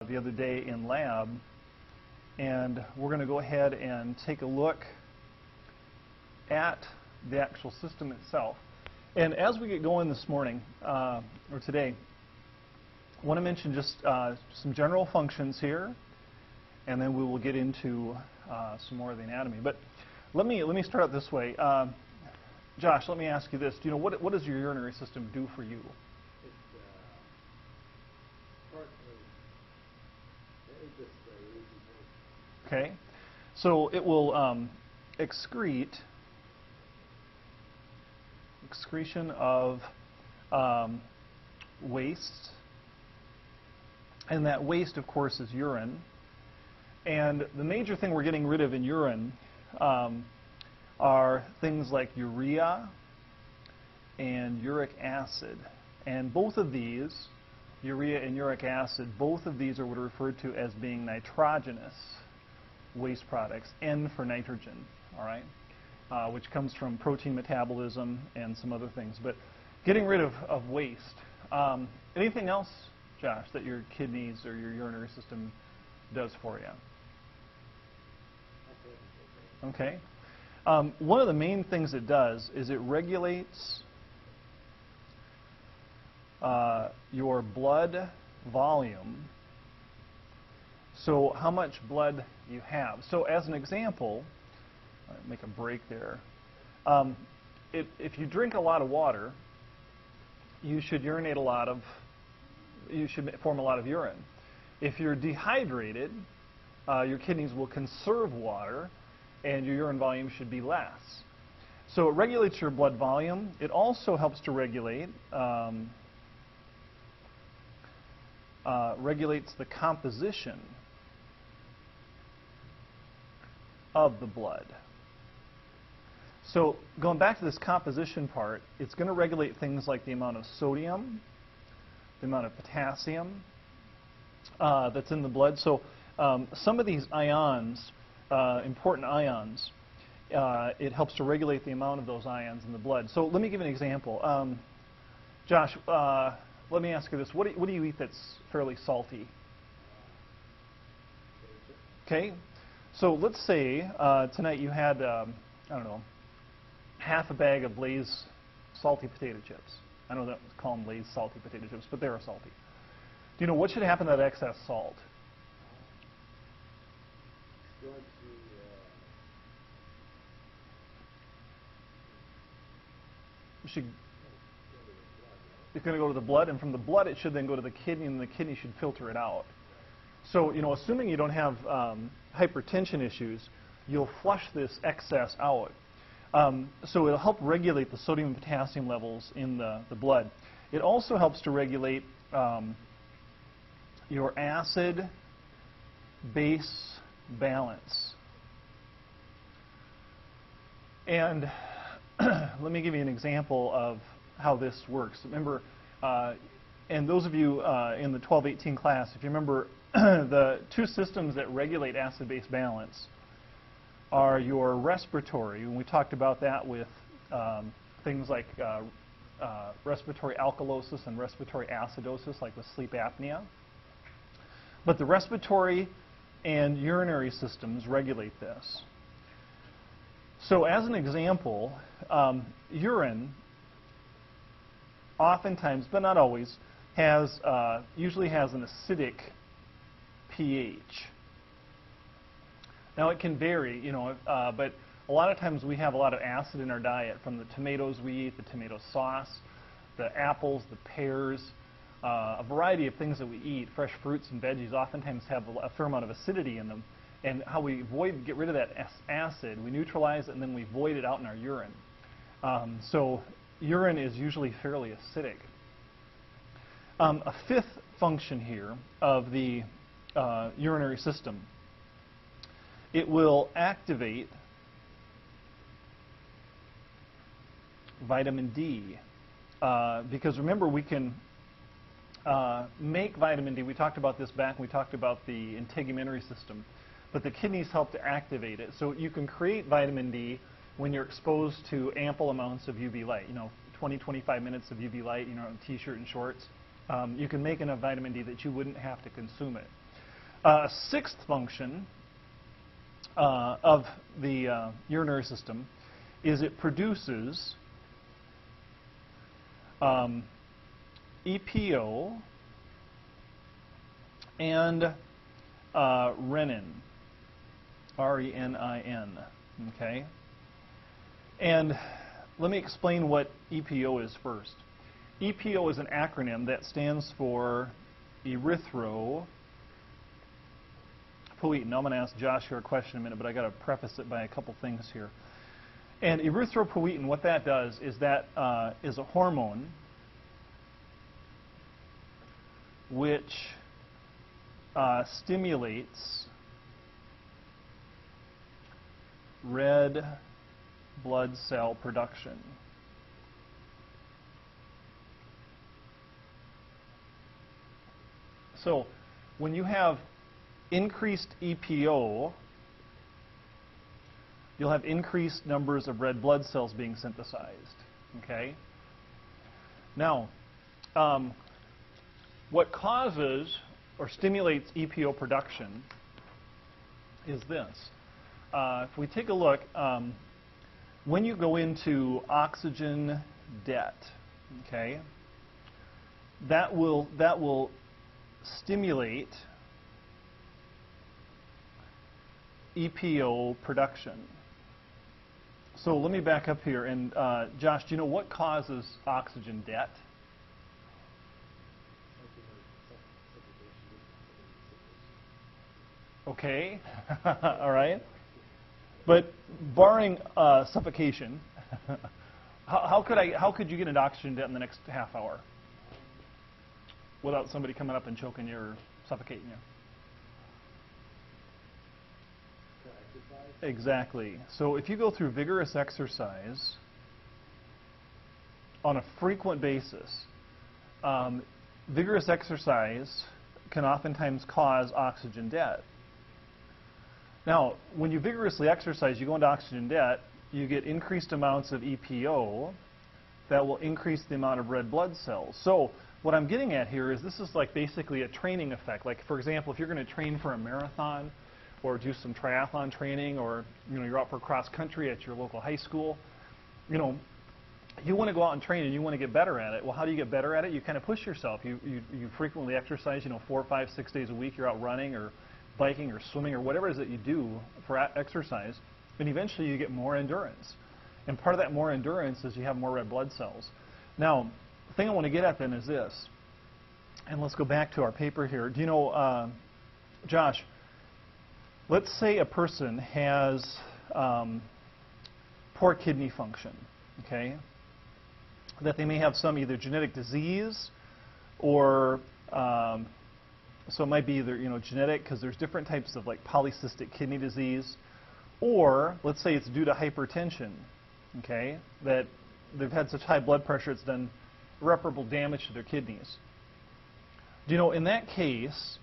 the other day in lab, and we're going to go ahead and take a look at the actual system itself. And as we get going this morning, or today, I want to mention just some general functions here, and then we will get into some more of the anatomy. But let me start out this way. Josh, let me ask you this. Do you know what does your urinary system do for you? Okay, so it will excrete excretion of waste, and that waste, of course, is urine. And the major thing we're getting rid of in urine are things like urea and uric acid. And both of these, urea and uric acid, both of these are what are referred to as being nitrogenous waste products, N for nitrogen, all right, which comes from protein metabolism and some other things. But getting rid of waste. Anything else, Josh, that your kidneys or your urinary system does for you? Okay. One of the main things it does is it regulates your blood volume, so how much blood you have. So as an example, I'll make a break there. If you drink a lot of water, you should urinate you should form a lot of urine. If you're dehydrated, your kidneys will conserve water, and your urine volume should be less. So it regulates your blood volume. It also helps to regulate regulates the composition of the blood. So going back to this composition part, it's going to regulate things like the amount of sodium, the amount of potassium that's in the blood. So some of these ions, important ions, it helps to regulate the amount of those ions in the blood. So let me give you an example. Josh, let me ask you this. What do you eat that's fairly salty? Okay. So let's say tonight you had, I don't know, half a bag of Lay's salty potato chips. I know that we call them Lay's salty potato chips, but they are salty. Do you know what should happen to that excess salt? It's going to go to the blood, and from the blood it should then go to the kidney, and the kidney should filter it out. So, assuming you don't have hypertension issues, you'll flush this excess out. So it'll help regulate the sodium and potassium levels in the blood. It also helps to regulate your acid-base balance. And let me give you an example of how this works. Remember, and those of you in the 1218 class, if you remember, the two systems that regulate acid-base balance are your respiratory, and we talked about that with things like respiratory alkalosis and respiratory acidosis, like with sleep apnea. But the respiratory and urinary systems regulate this. So as an example, urine oftentimes, but not always, usually has an acidic pH. Now it can vary, but a lot of times we have a lot of acid in our diet from the tomatoes we eat, the tomato sauce, the apples, the pears, a variety of things that we eat. Fresh fruits and veggies oftentimes have a fair amount of acidity in them. And how we get rid of that acid, we neutralize it and then we void it out in our urine. So urine is usually fairly acidic. A fifth function here of the urinary system, it will activate vitamin D. Because remember, we can make vitamin D. We talked about this back when we talked about the integumentary system. But the kidneys help to activate it. So you can create vitamin D when you're exposed to ample amounts of UV light. 20, 25 minutes of UV light, T-shirt and shorts. You can make enough vitamin D that you wouldn't have to consume it. A sixth function of the urinary system is it produces EPO and renin, R-E-N-I-N, okay? And let me explain what EPO is first. EPO is an acronym that stands for erythropoietin. Now I'm going to ask Josh here a question in a minute, but I got to preface it by a couple things here. And erythropoietin, what that does is that is a hormone which stimulates red blood cell production. So when you have increased EPO, you'll have increased numbers of red blood cells being synthesized. Okay? Now, what causes or stimulates EPO production is this. If we take a look, when you go into oxygen debt, okay, that will stimulate EPO production. So let me back up here, and Josh, do you know what causes oxygen debt? Okay, all right. But barring suffocation, how could you get into oxygen debt in the next half hour without somebody coming up and choking you or suffocating you? Exactly. So if you go through vigorous exercise on a frequent basis, vigorous exercise can oftentimes cause oxygen debt. Now, when you vigorously exercise, you go into oxygen debt, you get increased amounts of EPO that will increase the amount of red blood cells. So what I'm getting at here is this is like basically a training effect. Like, for example, if you're going to train for a marathon or do some triathlon training, or you're out for cross country at your local high school, you want to go out and train and you want to get better at it. Well, how do you get better at it? You kind of push yourself. You frequently exercise, 4, 5, 6 days a week. You're out running or biking or swimming or whatever it is that you do for exercise, and eventually you get more endurance. And part of that more endurance is you have more red blood cells. Now, the thing I want to get at then is this, and let's go back to our paper here. Do you know, Josh, let's say a person has poor kidney function, okay? That they may have some either genetic disease or so it might be either genetic, because there's different types of like polycystic kidney disease, or let's say it's due to hypertension, okay, that they've had such high blood pressure it's done irreparable damage to their kidneys. Do you know, in that case,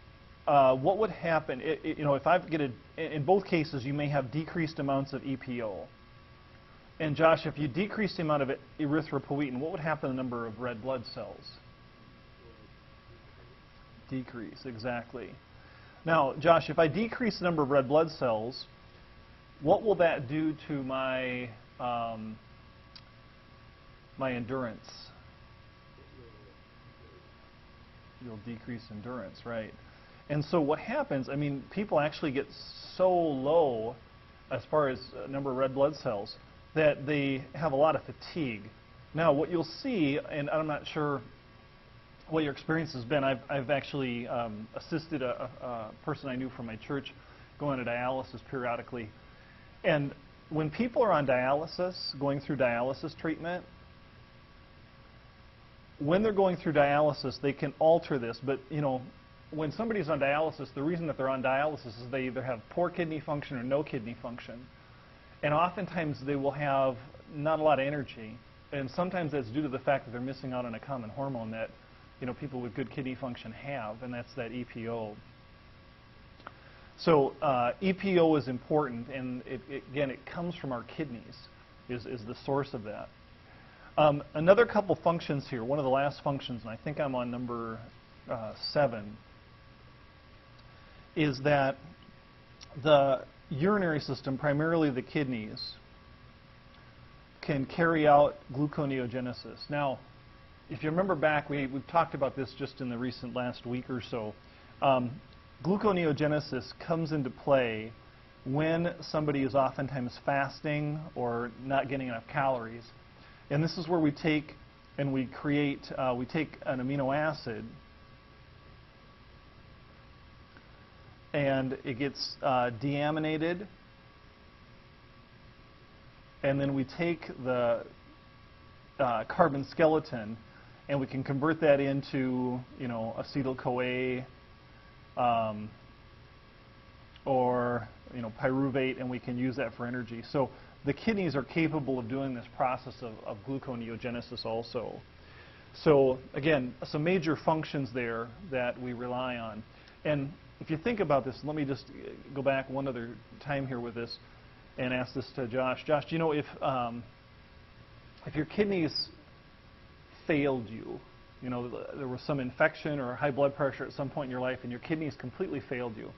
what would happen? If I get in both cases, you may have decreased amounts of EPO. And Josh, if you decrease the amount of erythropoietin, what would happen to the number of red blood cells? Decrease, exactly. Now, Josh, if I decrease the number of red blood cells, what will that do to my my endurance? You'll decrease endurance, right? And so what happens, people actually get so low as far as number of red blood cells that they have a lot of fatigue. Now, what you'll see, and I'm not sure what your experience has been, I've actually assisted a person I knew from my church going to dialysis periodically. And when people are on dialysis, going through dialysis treatment, when they're going through dialysis, they can alter this. But, when somebody's on dialysis, the reason that they're on dialysis is they either have poor kidney function or no kidney function. And oftentimes they will have not a lot of energy. And sometimes that's due to the fact that they're missing out on a common hormone that people with good kidney function have, and that's that EPO. So EPO is important, and again, it comes from our kidneys, is the source of that. Another couple functions here, one of the last functions, and I think I'm on number 7, is that the urinary system, primarily the kidneys, can carry out gluconeogenesis. Now, if you remember back, we've talked about this just in the recent last week or so. Gluconeogenesis comes into play when somebody is oftentimes fasting or not getting enough calories. And this is where we take and we create, we take an amino acid and it gets deaminated, and then we take the carbon skeleton and we can convert that into, acetyl-CoA or pyruvate, and we can use that for energy. So the kidneys are capable of doing this process of gluconeogenesis also. So again, some major functions there that we rely on. And if you think about this, let me just go back one other time here with this and ask this to Josh. Josh, do you know if your kidneys failed you, there was some infection or high blood pressure at some point in your life and your kidneys completely failed you,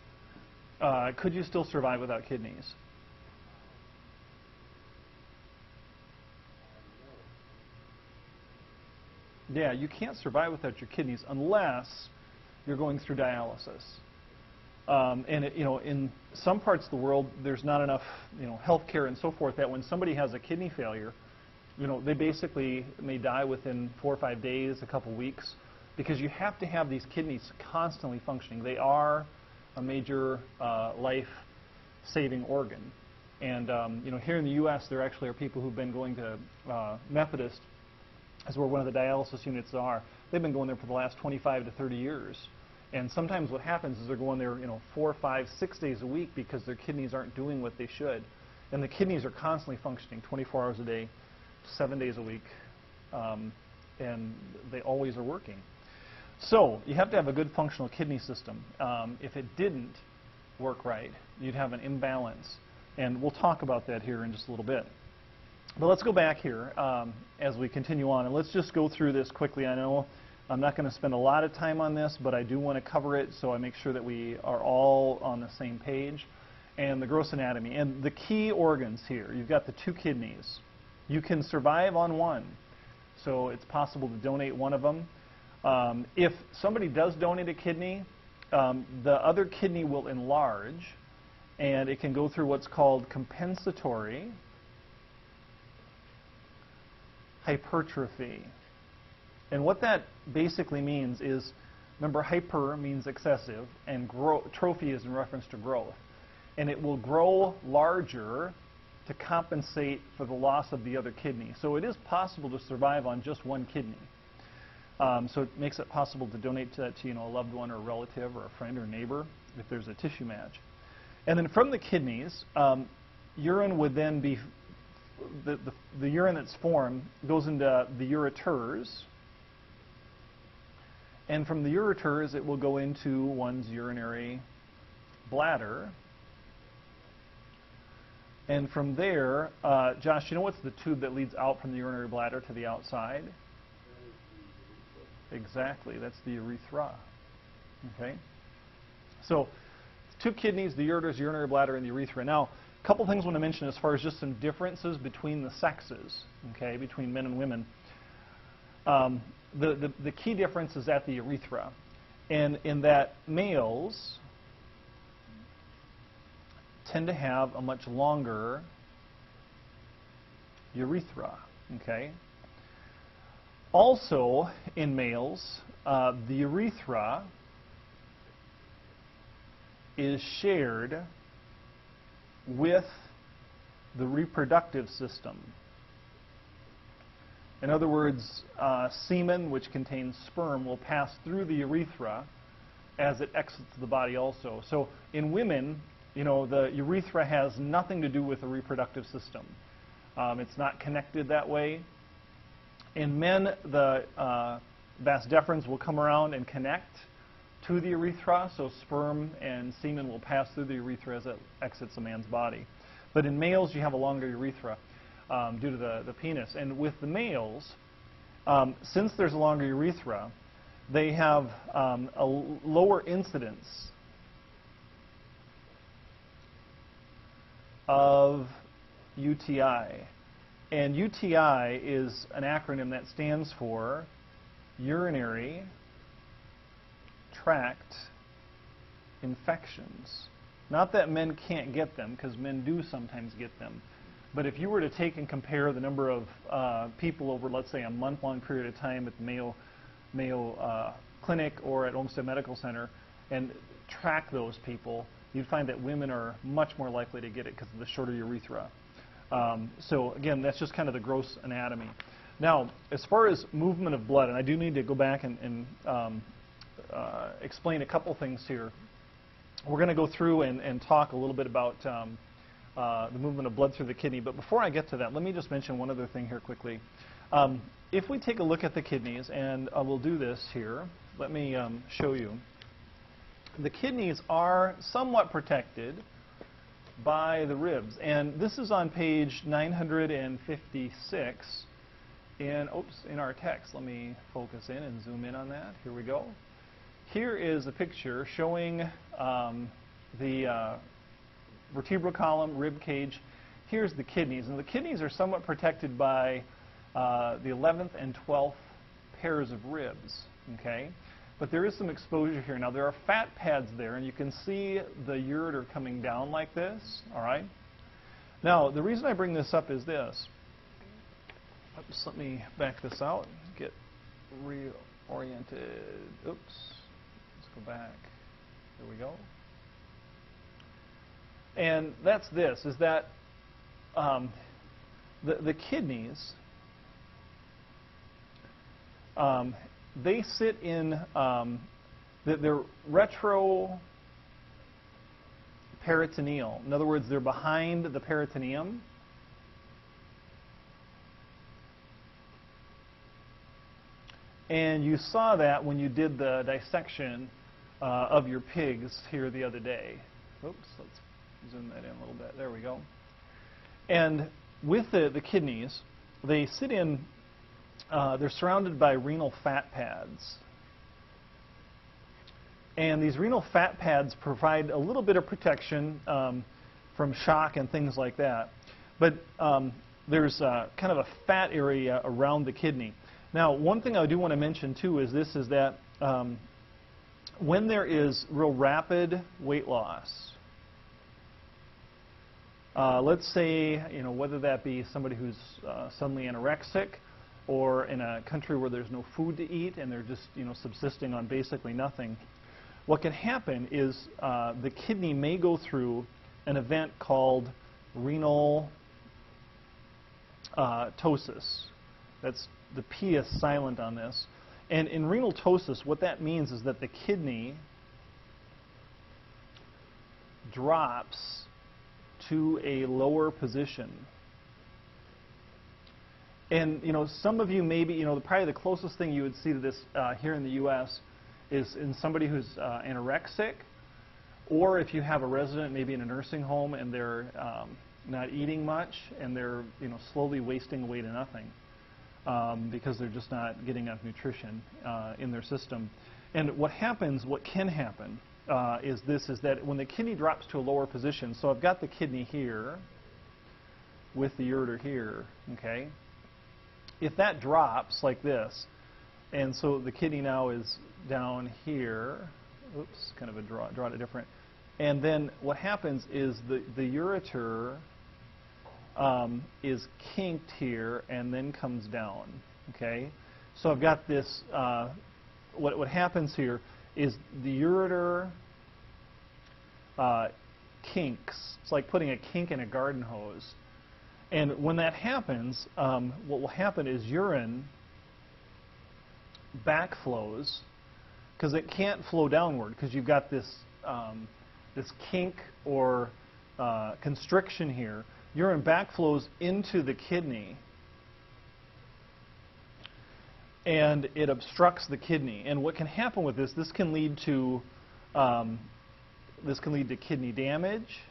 could you still survive without kidneys? Yeah, you can't survive without your kidneys unless you're going through dialysis. And in some parts of the world, there's not enough, health care and so forth that when somebody has a kidney failure, they basically may die within 4 or 5 days, a couple weeks, because you have to have these kidneys constantly functioning. They are a major life-saving organ. And here in the U.S., there actually are people who've been going to Methodist, as where one of the dialysis units are. They've been going there for the last 25 to 30 years. And sometimes what happens is they're going there, 4, 5, 6 days a week because their kidneys aren't doing what they should. And the kidneys are constantly functioning 24 hours a day, 7 days a week, and they always are working. So you have to have a good functional kidney system. If it didn't work right, you'd have an imbalance. And we'll talk about that here in just a little bit. But let's go back here as we continue on, and let's just go through this quickly. I know I'm not going to spend a lot of time on this, but I do want to cover it so I make sure that we are all on the same page. And the gross anatomy. And the key organs here, you've got the 2 kidneys. You can survive on one, so it's possible to donate one of them. If somebody does donate a kidney, the other kidney will enlarge, and it can go through what's called compensatory hypertrophy. And what that basically means is, remember, hyper means excessive, and trophy is in reference to growth. And it will grow larger to compensate for the loss of the other kidney. So it is possible to survive on just one kidney. So it makes it possible to donate to a loved one or a relative or a friend or neighbor if there's a tissue match. And then from the kidneys, urine would then be, the urine that's formed goes into the ureters. And from the ureters, it will go into one's urinary bladder. And from there, Josh, you know what's the tube that leads out from the urinary bladder to the outside? Exactly, that's the urethra. Okay? So, 2 kidneys, the ureters, urinary bladder, and the urethra. Now, a couple things I want to mention as far as just some differences between the sexes, okay, between men and women. The key difference is at the urethra, and in that males tend to have a much longer urethra. Okay. Also, in males, the urethra is shared with the reproductive system. In other words, semen, which contains sperm, will pass through the urethra as it exits the body also. So in women, the urethra has nothing to do with the reproductive system. It's not connected that way. In men, the vas deferens will come around and connect to the urethra, so sperm and semen will pass through the urethra as it exits a man's body. But in males, you have a longer urethra due to the penis. And with the males, since there's a longer urethra, they have a lower incidence of UTI. And UTI is an acronym that stands for urinary tract infections. Not that men can't get them, because men do sometimes get them. But if you were to take and compare the number of people over, let's say, a month-long period of time at the Mayo Clinic or at Olmsted Medical Center and track those people, you'd find that women are much more likely to get it because of the shorter urethra. So again, that's just kind of the gross anatomy. Now, as far as movement of blood, and I do need to go back and explain a couple things here. We're going to go through and talk a little bit about the movement of blood through the kidney. But before I get to that, let me just mention one other thing here quickly. If we take a look at the kidneys, and we'll do this here, let me show you. The kidneys are somewhat protected by the ribs. And this is on page 956 in our text. Let me focus in and zoom in on that. Here we go. Here is a picture showing the vertebral column, rib cage. Here's the kidneys. And the kidneys are somewhat protected by the 11th and 12th pairs of ribs. Okay? But there is some exposure here. Now, there are fat pads there, and you can see the ureter coming down like this. All right? Now, the reason I bring this up is this. Oops, let me back this out, get reoriented. Oops. Let's go back. There we go. And that's this, is that the kidneys, they sit in, they're retroperitoneal. In other words, they're behind the peritoneum. And you saw that when you did the dissection of your pigs here the other day. Oops, let's zoom that in a little bit. There we go. And with the kidneys, they sit in, they're surrounded by renal fat pads. And these renal fat pads provide a little bit of protection from shock and things like that. But there's kind of a fat area around the kidney. Now, one thing I do want to mention, too, is this, is that when there is real rapid weight loss, let's say, whether that be somebody who's suddenly anorexic, or in a country where there's no food to eat and they're just, subsisting on basically nothing, what can happen is the kidney may go through an event called renal ptosis. That's the P is silent on this. And in renal ptosis, what that means is that the kidney drops to a lower position. And some of you maybe, probably the closest thing you would see to this here in the U.S. is in somebody who's anorexic, or if you have a resident maybe in a nursing home and they're not eating much and they're slowly wasting away to nothing because they're just not getting enough nutrition in their system. And what can happen is that when the kidney drops to a lower position, so I've got the kidney here with the ureter here, okay? If that drops like this, and so the kidney now is down here, oops, kind of draw it different, and then what happens is the ureter is kinked here and then comes down, okay? So I've got this, what happens here is the ureter kinks. It's like putting a kink in a garden hose. And when that happens, what will happen is urine backflows, because it can't flow downward because you've got this, this kink or constriction here. Urine backflows into the kidney, and it obstructs the kidney. And what can happen with this can lead to kidney damage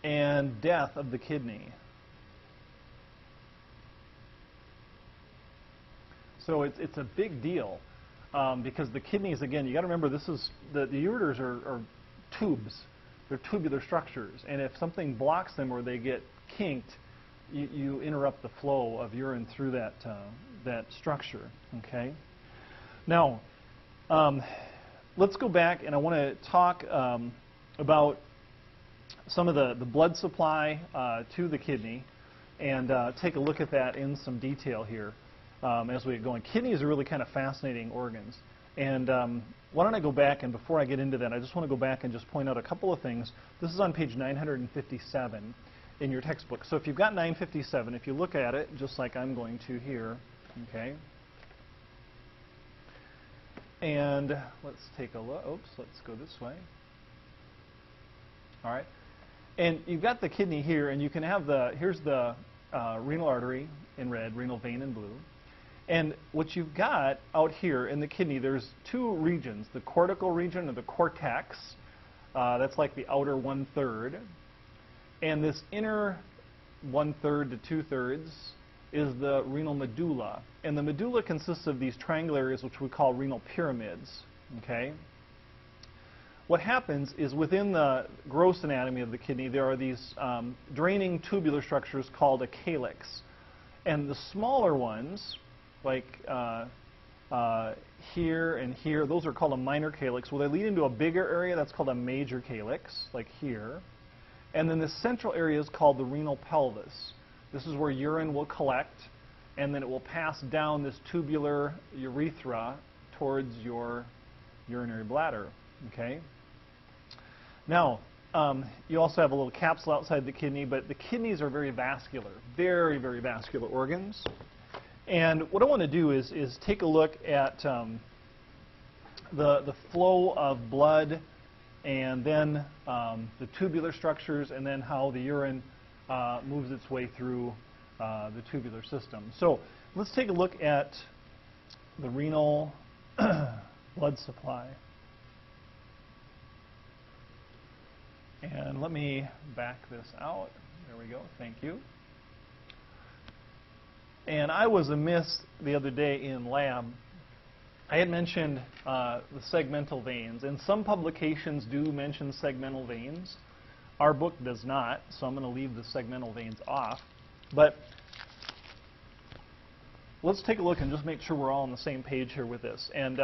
and death of the kidney. So it's a big deal because the kidneys, again, you got to remember, this is the ureters are tubes. They're tubular structures. And if something blocks them or they get kinked, you interrupt the flow of urine through that structure. Okay. Now, let's go back, and I want to talk about some of the blood supply to the kidney, and take a look at that in some detail here as we get going. Kidneys are really kind of fascinating organs. And why don't I go back, and before I get into that, I just want to go back and just point out a couple of things. This is on page 957 in your textbook. So if you've got 957, if you look at it, just like I'm going to here, okay? And let's take a look. Oops, let's go this way. All right. And you've got the kidney here, and you can have here's the renal artery in red, renal vein in blue. And what you've got out here in the kidney, there's two regions, the cortical region or the cortex, that's like the outer 1/3, and this inner 1/3 to 2/3 is the renal medulla. And the medulla consists of these triangular areas which we call renal pyramids, okay? What happens is within the gross anatomy of the kidney, there are these draining tubular structures called a calyx. And the smaller ones, like here and here, those are called a minor calyx. Well, they lead into a bigger area that's called a major calyx, like here. And then the central area is called the renal pelvis. This is where urine will collect, and then it will pass down this tubular urethra towards your urinary bladder, okay? Now, you also have a little capsule outside the kidney, but the kidneys are very vascular, very, very vascular organs. And what I want to do is take a look at the flow of blood, and then the tubular structures, and then how the urine moves its way through the tubular system. So let's take a look at the renal blood supply. And let me back this out. There we go. Thank you. And I was amiss the other day in lab. I had mentioned the segmental veins, and some publications do mention segmental veins. Our book does not, so I'm going to leave the segmental veins off. But let's take a look and just make sure we're all on the same page here with this. And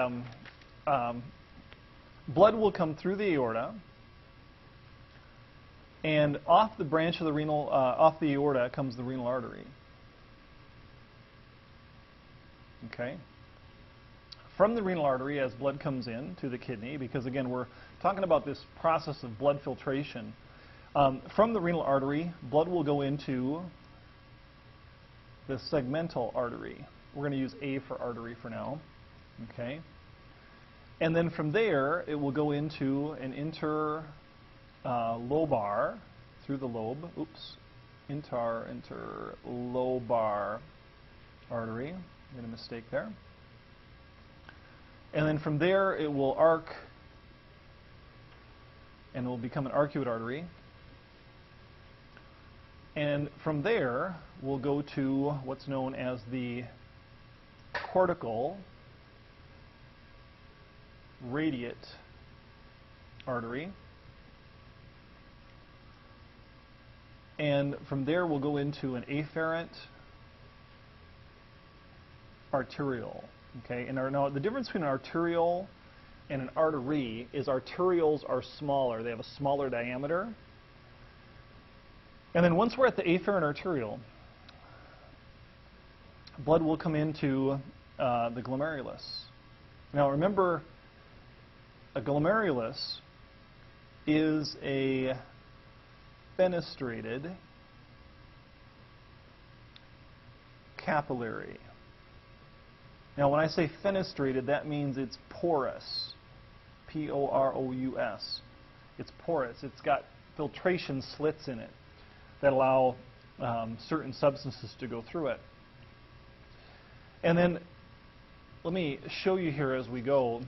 blood will come through the aorta, and off the branch of the renal, off the aorta comes the renal artery. Okay. From the renal artery, as blood comes in to the kidney, because again, we're talking about this process of blood filtration. From the renal artery, blood will go into the segmental artery. We're going to use A for artery for now. Okay. And then from there, it will go into an interlobar, through the lobe, interlobar artery. Made a mistake there. And then from there, it will arc, and it will become an arcuate artery. And from there, we'll go to what's known as the cortical radiate artery. And from there, we'll go into an afferent arteriole. Okay, and now the difference between an arteriole and an artery is arterioles are smaller. They have a smaller diameter. And then once we're at the afferent arteriole, blood will come into the glomerulus. Now remember, a glomerulus is a fenestrated capillary. Now, when I say fenestrated, that means it's porous. P-O-R-O-U-S. It's porous. It's got filtration slits in it that allow certain substances to go through it. And then let me show you here as we go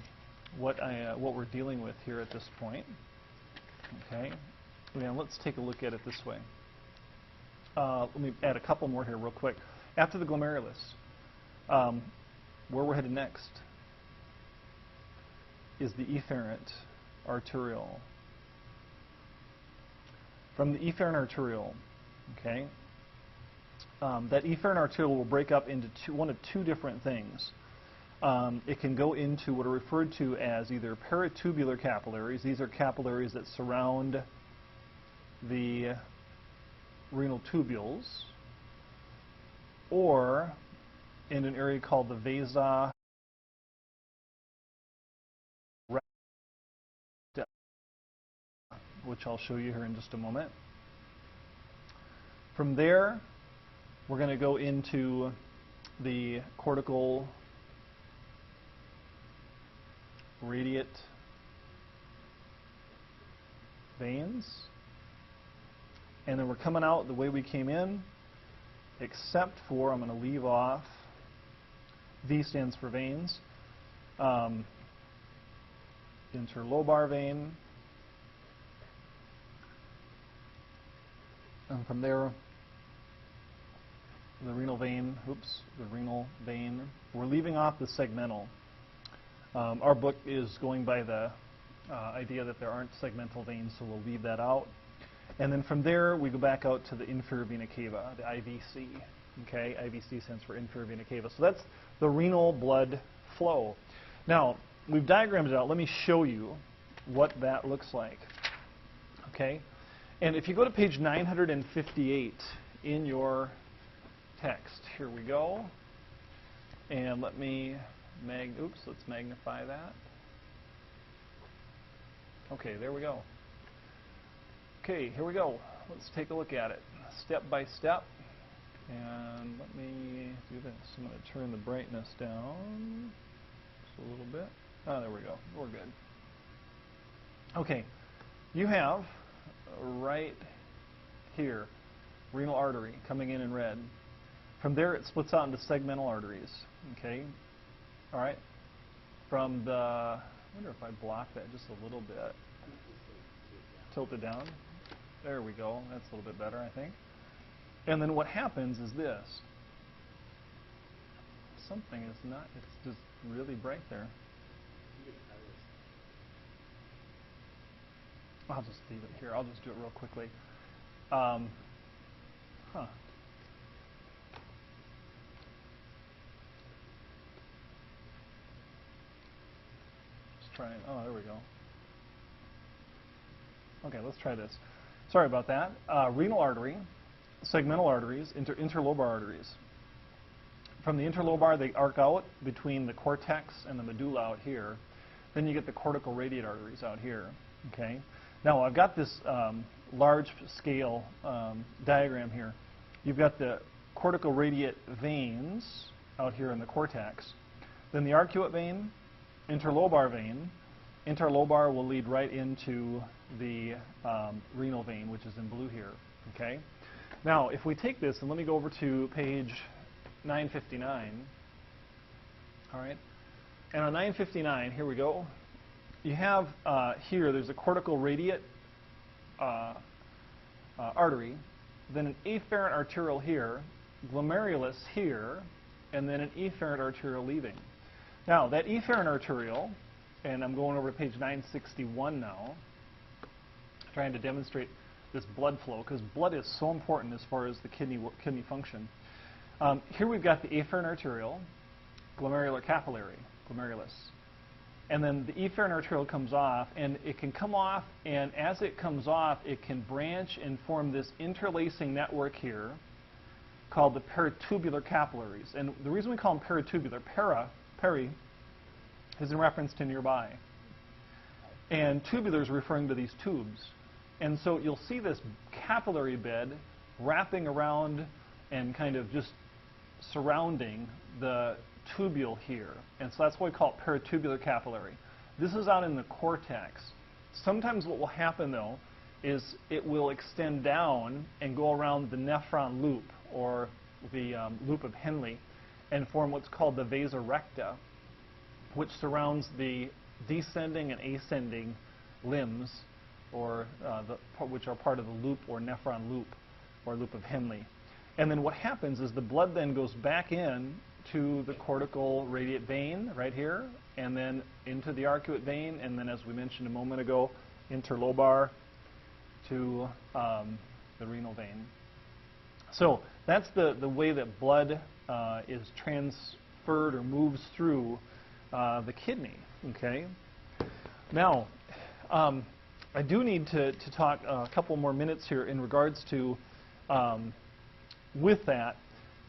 what we're dealing with here at this point. Okay. Now, let's take a look at it this way. Let me add a couple more here real quick. After the glomerulus, where we're headed next is the efferent arteriole. from the efferent arteriole. Okay, that efferent arteriole will break up into one of two different things. It can go into what are referred to as either peritubular capillaries. These are capillaries that surround the renal tubules, or in an area called the vasa recta, which I'll show you here in just a moment. From there, we're going to go into the cortical radiate veins, and then we're coming out the way we came in, except for, I'm going to leave off, V stands for veins, interlobar vein, and from there the renal vein, the renal vein. We're leaving off the segmental. Our book is going by the idea that there aren't segmental veins, so we'll leave that out. And then from there, we go back out to the inferior vena cava, the IVC. Okay, IVC stands for inferior vena cava. So that's the renal blood flow. Now, we've diagrammed it out. Let me show you what that looks like. Okay, and if you go to page 958 in your text, here we go. And let me let's magnify that. Okay, there we go. Okay, here we go. Let's take a look at it step by step. And let me do this. I'm going to turn the brightness down just a little bit. Oh, there we go. We're good. Okay, you have right here renal artery coming in red. From there, it splits out into segmental arteries. Okay. All right. From the, I wonder if I block that just a little bit. Tilt it down. There we go. That's a little bit better, I think. And then what happens is this. Something is not, it's just really bright there. I'll just leave it here. I'll just do it real quickly. Oh, there we go. Okay, let's try this. Sorry about that. Renal artery, segmental arteries, interlobar arteries. From the interlobar, they arc out between the cortex and the medulla out here. Then you get the cortical radiate arteries out here. Okay. Now, I've got this large scale diagram here. You've got the cortical radiate veins out here in the cortex. Then the arcuate vein, interlobar vein. Interlobar will lead right into the renal vein, which is in blue here. Okay. Now, if we take this, and let me go over to page 959. All right. And on 959, here we go. You have here, there's a cortical radiate artery, then an afferent arteriole here, glomerulus here, and then an efferent arteriole leaving. Now, that efferent arteriole, and I'm going over to page 961 now, trying to demonstrate this blood flow, because blood is so important as far as the kidney function. Here we've got the afferent arteriole, glomerular capillary, glomerulus. And then the efferent arteriole comes off, and it can come off, and as it comes off, it can branch and form this interlacing network here called the peritubular capillaries. And the reason we call them peritubular, peri, is in reference to nearby. And tubular is referring to these tubes. And so you'll see this capillary bed wrapping around and kind of just surrounding the tubule here. And so that's why we call it peritubular capillary. This is out in the cortex. Sometimes what will happen, though, is it will extend down and go around the nephron loop, or the loop of Henle, and form what's called the vasa recta, which surrounds the descending and ascending limbs, or which are part of the loop or nephron loop, or loop of Henle. And then what happens is the blood then goes back in to the cortical radiate vein right here, and then into the arcuate vein, and then, as we mentioned a moment ago, interlobar to the renal vein. So that's the way that blood is transferred or moves through the kidney. Okay. Now, I do need to talk a couple more minutes here in regards to with that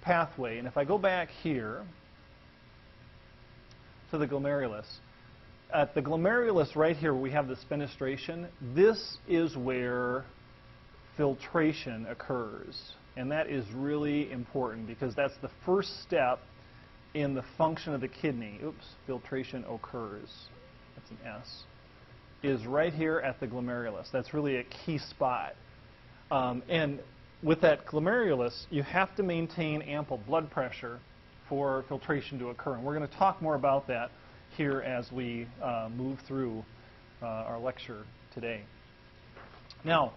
pathway. And if I go back here to the glomerulus, at the glomerulus right here, we have this fenestration. This is where filtration occurs. And that is really important because that's the first step in the function of the kidney. Oops, filtration occurs. That's an S. Is right here at the glomerulus. That's really a key spot. And with that glomerulus, you have to maintain ample blood pressure for filtration to occur. And we're going to talk more about that here as we move through our lecture today. Now,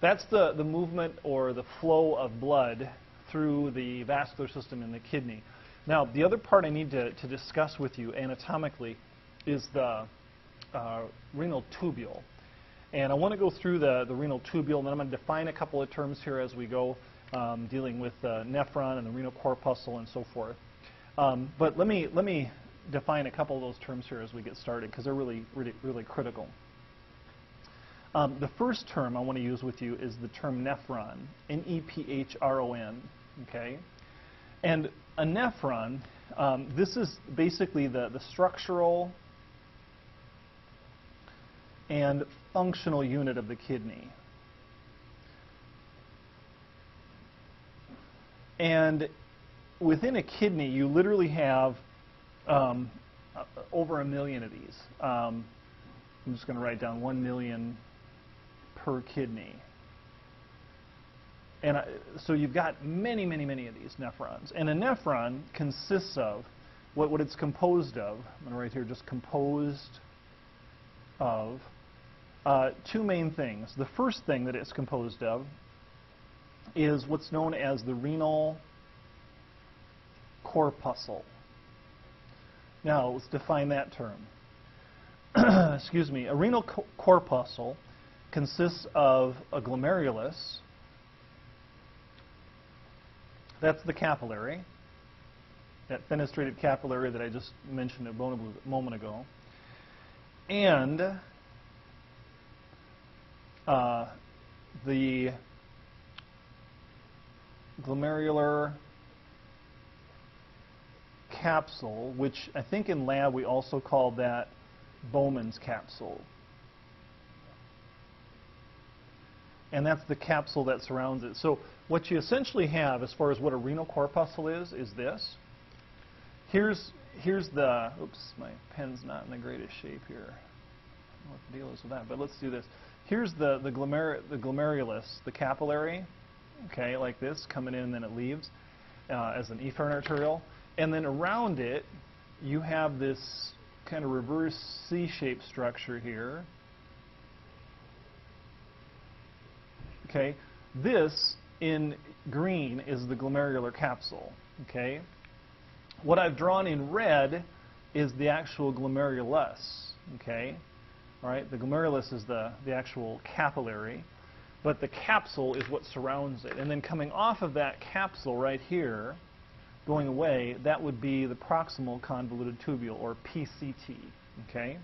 that's the movement or the flow of blood through the vascular system in the kidney. Now, the other part I need to discuss with you anatomically is the renal tubule. And I want to go through the renal tubule, and then I'm going to define a couple of terms here as we go, dealing with the nephron and the renal corpuscle and so forth. But let me define a couple of those terms here as we get started, because they're really critical. The first term I want to use with you is the term nephron, N-E-P-H-R-O-N, okay? And a nephron, this is basically the structural and functional unit of the kidney. And within a kidney, you literally have over 1 million of these. I'm just going to write down 1 million per kidney. And so you've got many of these nephrons. And a nephron consists of, what it's composed of, I'm going to write here just composed of, two main things. The first thing that it's composed of is what's known as the renal corpuscle. Now, let's define that term. Excuse me. A renal corpuscle consists of a glomerulus. That's the capillary, that fenestrated capillary that I just mentioned a moment ago. And the glomerular capsule, which I think in lab we also call that Bowman's capsule. And that's the capsule that surrounds it. So what you essentially have as far as what a renal corpuscle is this. Here's the, oops, my pen's not in the greatest shape here. I don't know what the deal is with that, but let's do this. Here's the glomerulus, the capillary, okay, like this, coming in and then it leaves as an efferent arteriole. And then around it, you have this kind of reverse C-shaped structure here. Okay, this in green is the glomerular capsule. Okay, what I've drawn in red is the actual glomerulus. Okay, all right, the glomerulus is the actual capillary, but the capsule is what surrounds it. And then coming off of that capsule right here, going away, that would be the proximal convoluted tubule, or PCT. Okay,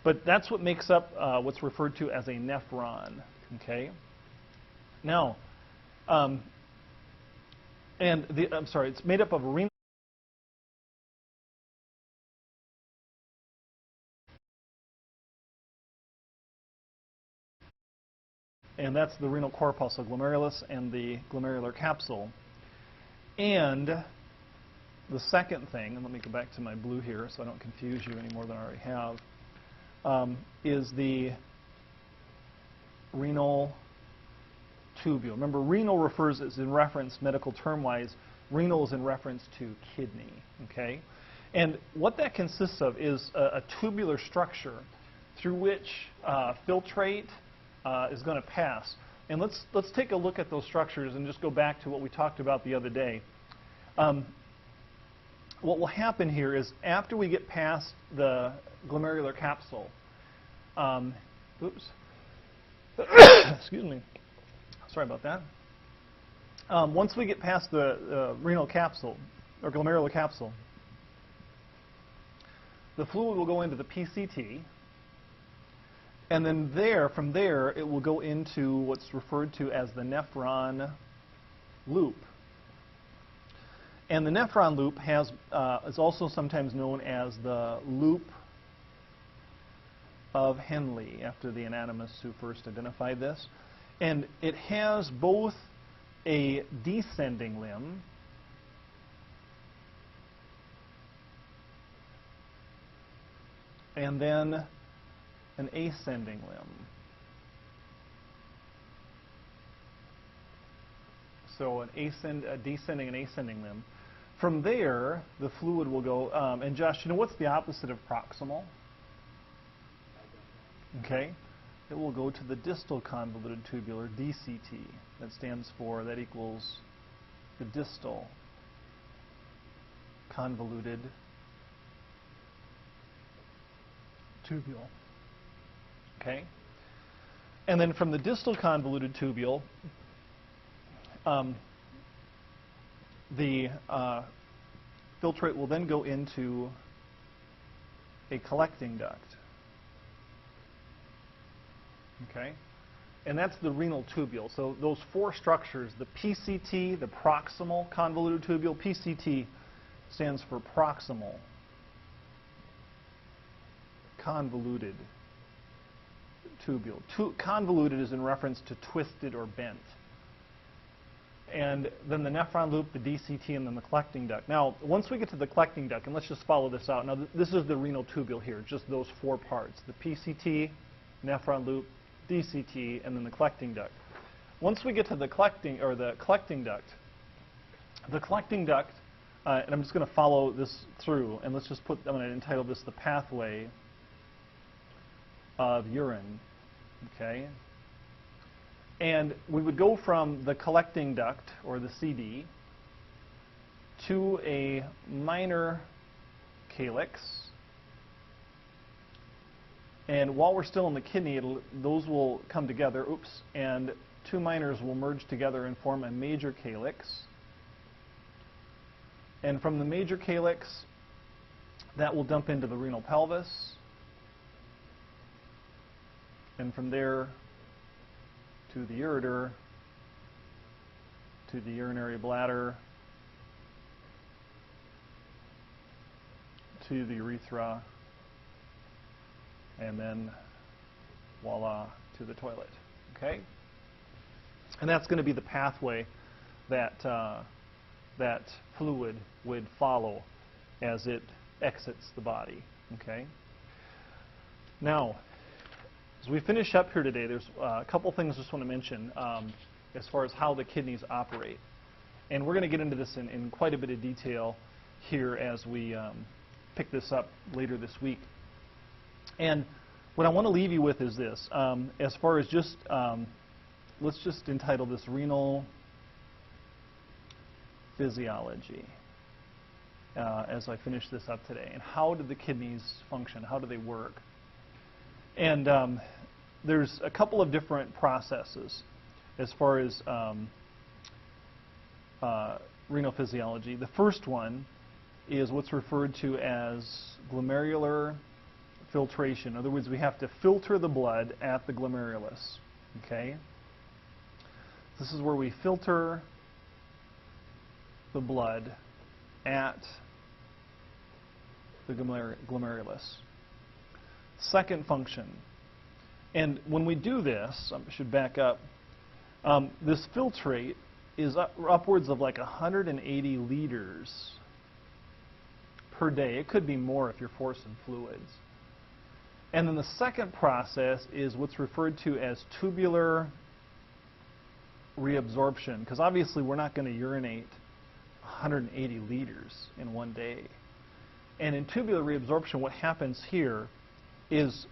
but that's what makes up what's referred to as a nephron. Okay. Now, I'm sorry, it's made up of a renal. And that's the renal corpuscle, glomerulus and the glomerular capsule. And the second thing, and let me go back to my blue here so I don't confuse you any more than I already have, is the renal tubule. Remember, renal refers, as in reference, medical term-wise, renal is in reference to kidney, okay? And what that consists of is a tubular structure through which filtrate is going to pass. And let's take a look at those structures and just go back to what we talked about the other day. What will happen here is after we get past the glomerular capsule, oops, Excuse me. Sorry about that. Once we get past the renal capsule, or glomerular capsule, the fluid will go into the PCT, and then from there, it will go into what's referred to as the nephron loop. And the nephron loop is also sometimes known as the loop of Henle, after the anatomist who first identified this. And it has both a descending limb and then an ascending limb. So a descending and ascending limb. From there, the fluid will go, and Josh, you know what's the opposite of proximal? Okay, it will go to the distal convoluted tubular, DCT. That equals the distal convoluted tubule. Okay, and then from the distal convoluted tubule, the filtrate will then go into a collecting duct. Okay, and that's the renal tubule. So those four structures, the PCT, the proximal convoluted tubule, PCT stands for proximal convoluted tubule. Convoluted is in reference to twisted or bent. And then the nephron loop, the DCT, and then the collecting duct. Now, once we get to the collecting duct, and let's just follow this out. Now, this is the renal tubule here, just those four parts: the PCT, nephron loop, DCT, and then the collecting duct. Once we get to the collecting duct, and I'm just going to follow this through, and let's just I'm going to entitle this the pathway of urine. Okay. And we would go from the collecting duct, or the CD, to a minor calyx. And while we're still in the kidney, those will come together, and two minors will merge together and form a major calyx. And from the major calyx, that will dump into the renal pelvis. And from there, to the ureter, to the urinary bladder, to the urethra, and then voila, to the toilet. Okay? And that's going to be the pathway that that fluid would follow as it exits the body. Okay? Now, as we finish up here today, there's a couple things I just want to mention as far as how the kidneys operate. And we're going to get into this in quite a bit of detail here as we pick this up later this week. And what I want to leave you with is this. As far as just, let's just entitle this renal physiology as I finish this up today. And how do the kidneys function? How do they work? And there's a couple of different processes as far as renal physiology. The first one is what's referred to as glomerular filtration. In other words, we have to filter the blood at the glomerulus. Okay? This is where we filter the blood at the glomerulus. Second function. And when we do this, I should back up, this filtrate is upwards of like 180 liters per day. It could be more if you're forcing fluids. And then the second process is what's referred to as tubular reabsorption, because obviously we're not going to urinate 180 liters in one day. And in tubular reabsorption, what happens here is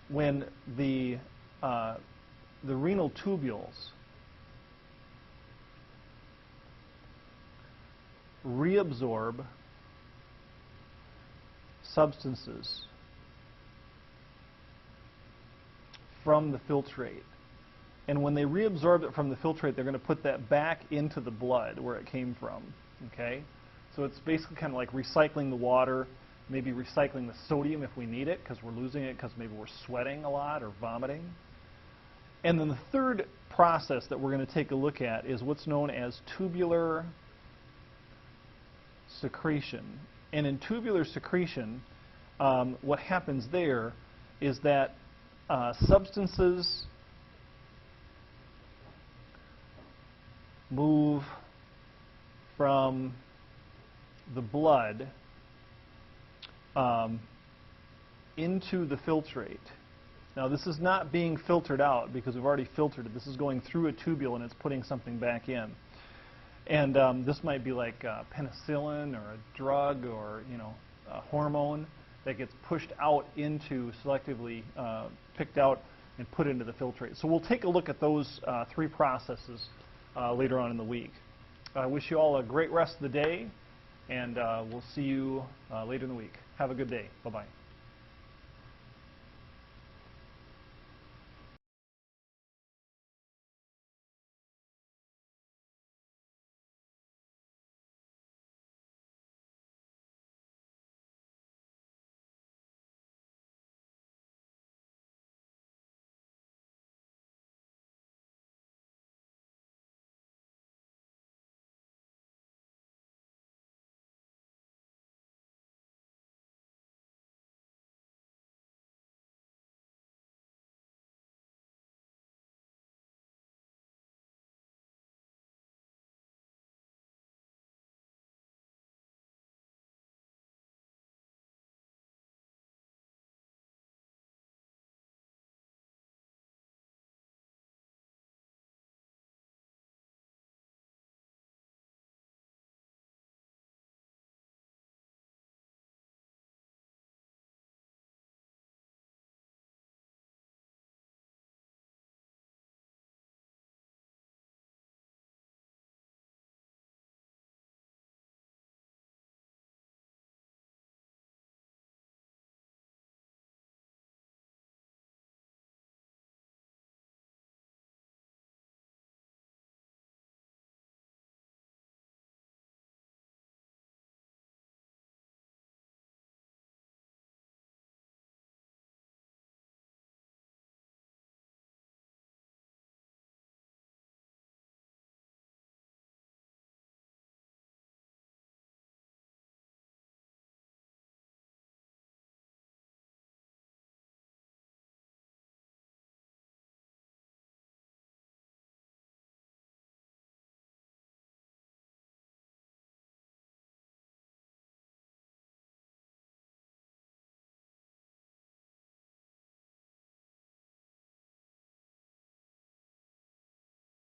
when the renal tubules reabsorb substances from the filtrate, And when they reabsorbed it from the filtrate, they're going to put that back into the blood where it came from. Okay? So it's basically kind of like recycling the water, maybe recycling the sodium if we need it because we're losing it because maybe we're sweating a lot or vomiting. And then the third process that we're going to take a look at is what's known as tubular secretion. And in tubular secretion, what happens there is that substances move from the blood into the filtrate. Now this is not being filtered out because we've already filtered it. This is going through a tubule and it's putting something back in. And this might be like penicillin or a drug or a hormone that gets pushed out into, selectively picked out and put into the filtrate. So we'll take a look at those three processes later on in the week. I wish you all a great rest of the day, and we'll see you later in the week. Have a good day. Bye-bye.